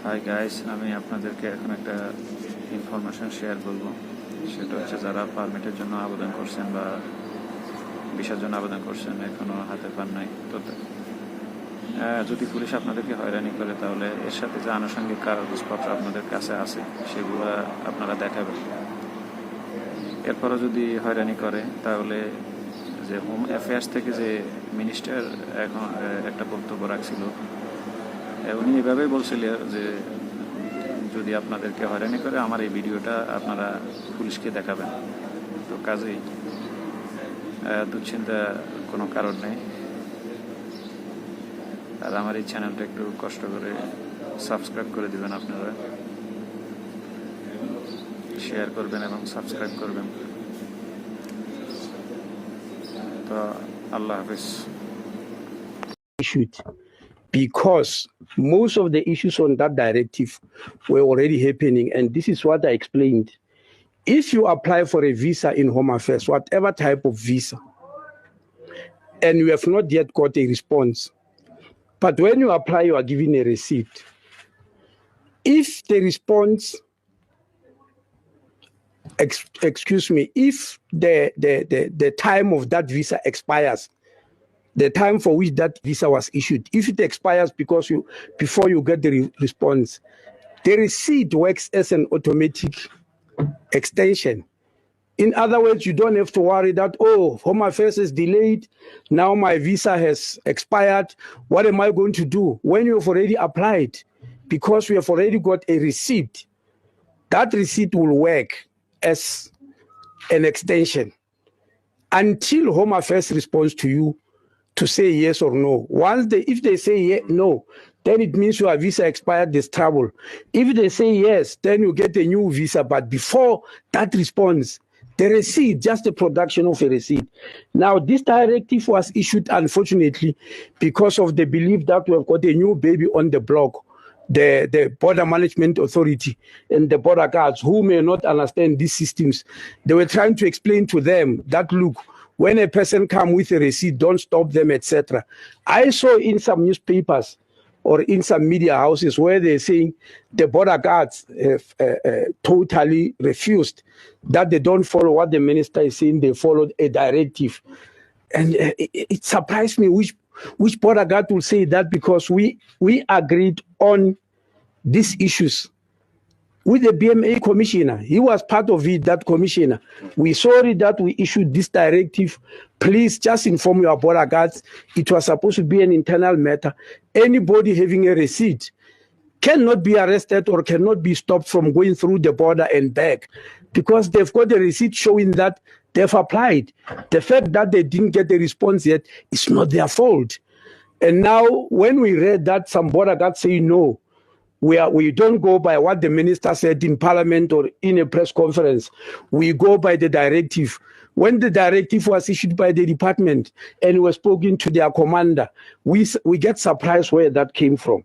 Hi guys, আমি আপনাদেরকে এখন একটা ইনফরমেশন শেয়ার করব। সেটা হচ্ছে যারা পারমিটের জন্য আবেদন করছেন বা ভিসার জন্য আবেদন করছেন এখনও হাতে পান নাই, তো যদি পুলিশ আপনাদেরকে হয়রানি করে তাহলে এর সাথে যে আনুষঙ্গিক কাগজপত্র আপনাদের কাছে আছে সেগুলো আপনারা দেখাবেন। এরপরও যদি হয়রানি করে তাহলে যে হোম অ্যাফেয়ার্স থেকে যে মিনিস্টার এখন একটা বক্তব্য রাখছিল, উনি এভাবেই বলছিল যে যদি আপনাদেরকে হয়রানি করে আমার এই ভিডিওটা আপনারা পুলিশকে দেখাবেন। তো কাজেই দুশ্চিন্তা কোনো কারণ নেই। আর আমার এই চ্যানেলটা একটু কষ্ট করে সাবস্ক্রাইব করে দিবেন, আপনারা শেয়ার করবেন এবং সাবস্ক্রাইব করবেন। তো আল্লাহ হাফিজ। Issued because most of the issues on that directive were already happening, and this is what I explained. If you apply for a visa in Home Affairs, whatever type of visa, and you have not yet got a response, but when you apply, you are given a receipt. If the response, if the time of that visa expires, the time for which that visa was issued, if it expires before you get the response, the receipt works as an automatic extension. In other words, you don't have to worry that, oh, Home Affairs is delayed, now my visa has expired, what am I going to do? When you've already applied, because we have already got a receipt, that receipt will work as an extension until Home Affairs responds to you to say yes or no. If they say no, then it means your visa expired, there's trouble. If they say yes, then you get a new visa. But before that response, the receipt, just the production of a receipt. Now, this directive was issued, unfortunately, because of the belief that we have got a new baby on the block, the Border Management Authority and the border guards, who may not understand these systems. They were trying to explain to them that, look, when a person comes with a receipt, don't stop them, etc. I saw in some newspapers or in some media houses where they're saying the border guards have totally refused, that they don't follow what the minister is saying, they followed a directive. And it surprised me which border guard will say that, because we agreed on these issues with the BMA commissioner. He was part of it, that commissioner. We sorry that we issued this directive. Please just inform your border guards. It was supposed to be an internal matter. Anybody having a receipt cannot be arrested or cannot be stopped from going through the border and back, because they've got a receipt showing that they've applied. The fact that they didn't get a response yet is not their fault. And now when we read that some border guards say no, we don't go by what the minister said in parliament or in a press conference. We go by the directive. When the directive was issued by the department and was spoken to their commander, we get surprised where that came from.